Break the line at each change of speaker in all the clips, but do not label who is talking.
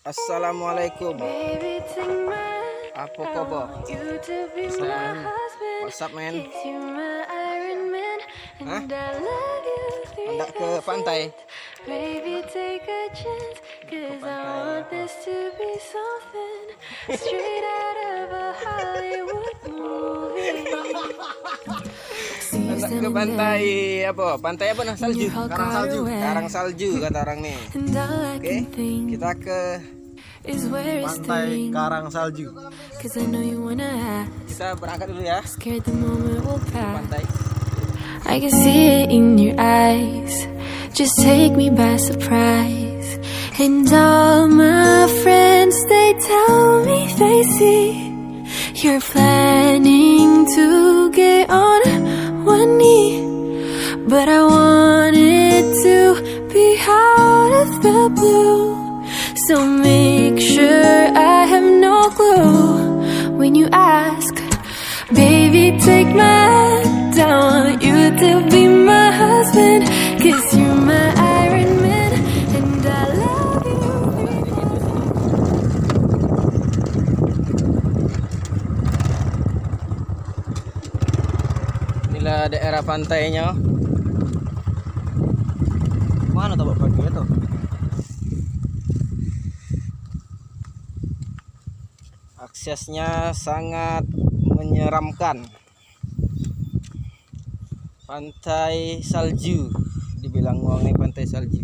Assalamualaikum. Apa kabar? What's up, man? Hah? Hendak ke pantai? Hendak ke pantai apa? Pantai apa nah? Salju.
Karang salju.
Karang salju kata orang nih. Oke, kita ke
Pantai Karang Salju.
kita berangkat dulu ya. Pantai.
I can see it in your eyes. Just take me by surprise. And all my friends, they tell me they see you're planning to get on one knee. But I want it to be out of the blue. So make sure I have no clue when you ask, baby, take my hand. I want you to be my husband, 'cause you're my Iron Man, and I love you.
Inilah daerah pantainya. Mana tapak pagi itu? Aksesnya sangat menyeramkan. Pantai salju, dibilang uang nih pantai salju.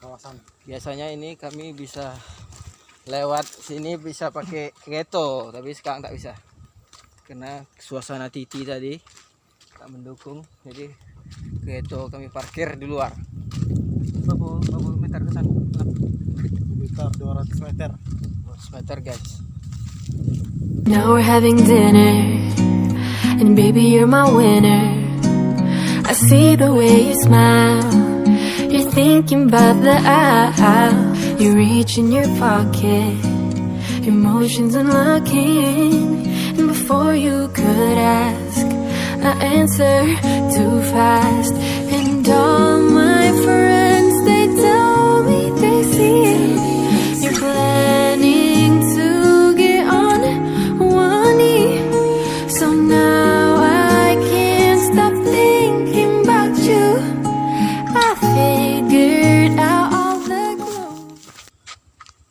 Kawasan.
Biasanya ini kami bisa lewat sini bisa pakai kereta, tapi sekarang tak bisa karena suasana titi tadi tak mendukung, jadi kereta kami parkir di luar. Berapa meter ke sana?
Sekitar 200 meter.
200 meter guys.
Now we're having dinner, and baby, you're my winner. I see the way you smile. You're thinking about the aisle. You reach in your pocket, emotions unlocking. And before you could ask, I answer too fast. And all my friends, they tell me they see you're planning to get on one knee. So now I can't stop thinking about you. I figured out all the clues.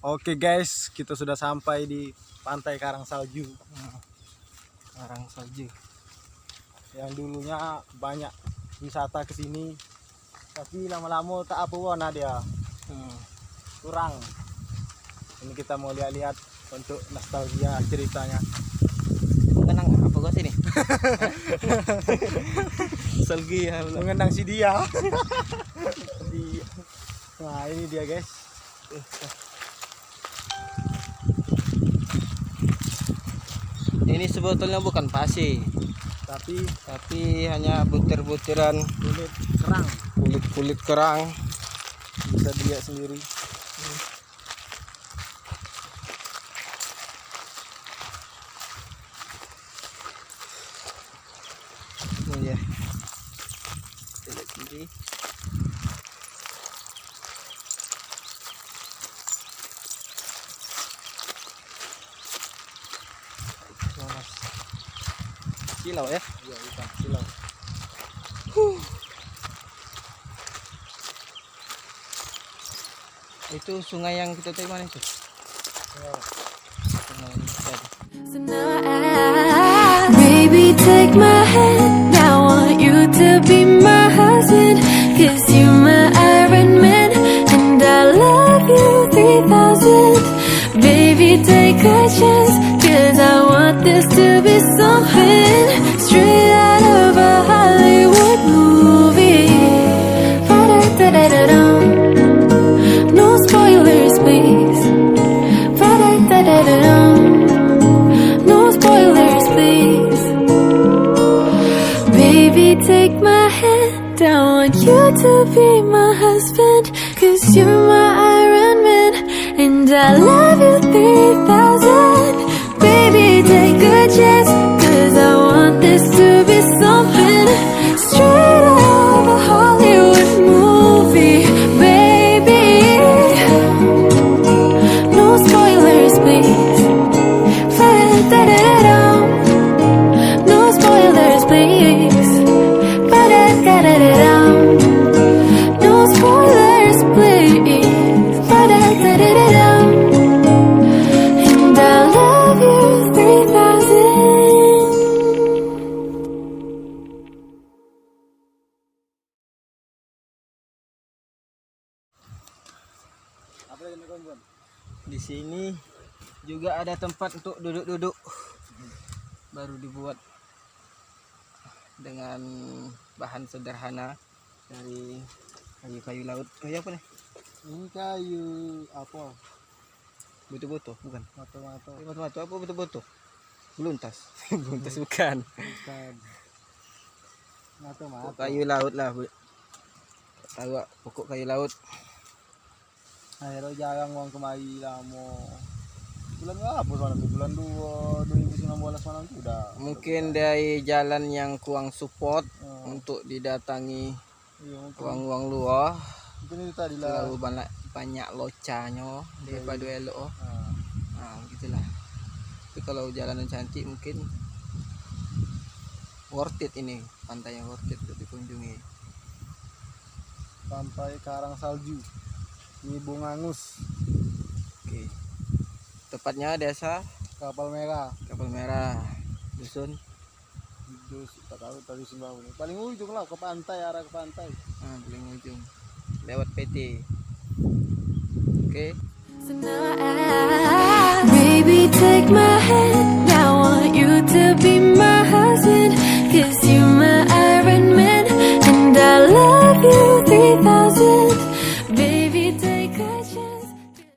Oke guys, kita sudah sampai di Pantai Karang Salju.
Karang salju.
Yang dulunya banyak wisata ke sini, tapi lama-lama tak apa warna dia. Kurang. Ini kita mau lihat-lihat untuk nostalgia ceritanya.
Kenang apa gua sini? Salju ya.
Mengenang si dia. Nah, ini dia guys.
Ini sebetulnya bukan pasir, tapi hanya butir-butiran
Kulit kerang.
kulit kerang.
Bisa dilihat sendiri.
Ini ya. Kita lihat sendiri. Silau ya.
Iya, ikan silau.
Itu sungai yang kita tadi mana itu? Sungai tadi.
So now baby, take my hand. I want you to be my husband, 'cause you're my Iron Man, and I love you 3000. Baby, take a chance, 'cause I want this to be something straight out of a Hollywood movie. Ba-da-da-da-da-dum. No spoilers, please. Ba-da-da-da-da-dum. No spoilers, please. you to be my husband, 'cause you're my Iron Man, and I love you 3000. Baby, take a chance, 'cause I want this to be something straight out of a Hollywood movie, baby. No spoilers, please. Ba-da-da-da-da-dum. No spoilers, please. Ba-da-da-da-da-dum. No spoilers, please. Ba-da-da-da-da-dum. And I love you 3000.
Apa lagi nih kawan?
Di sini juga ada tempat untuk duduk-duduk. Baru dibuat dengan bahan sederhana dari kayu-kayu laut. Kayu apa nih?
Ini kayu apa?
Butuh-butuh, bukan?
Mata-mata.
Batu-batu apa butuh-butuh? Beluntas. Beluntas bukan.
Bukan.
Pokok
Mata-mata.
kayu laut lah, Bu. Tahu gak? Pokok kayu laut.
Akhirnya jarang uang kemari lah mau. Bulan apa soalnya tuh? Bulan 2 2019 mana tuh udah.
Mungkin dari jalan yang kurang support
Oh.
untuk didatangi
Iya, mungkin.
uang-uang luar.
Mungkin itu tadi lah.
Terlalu banyak locanya daripada elok.
Nah,
Nah, begitulah. Tapi kalau jalanan cantik mungkin worth it ini, pantai yang worth it untuk dikunjungi.
Pantai Karang Salju. Ini Bongangus,
Oke. Tepatnya desa
Kapal Merah.
Kapal Merah, dusun.
Terus tak tahu tadi sembah ini. Paling ujung lah ke pantai, arah ke pantai.
Nah, paling ujung. Lewat PT. Oke.
So now baby, take my hand.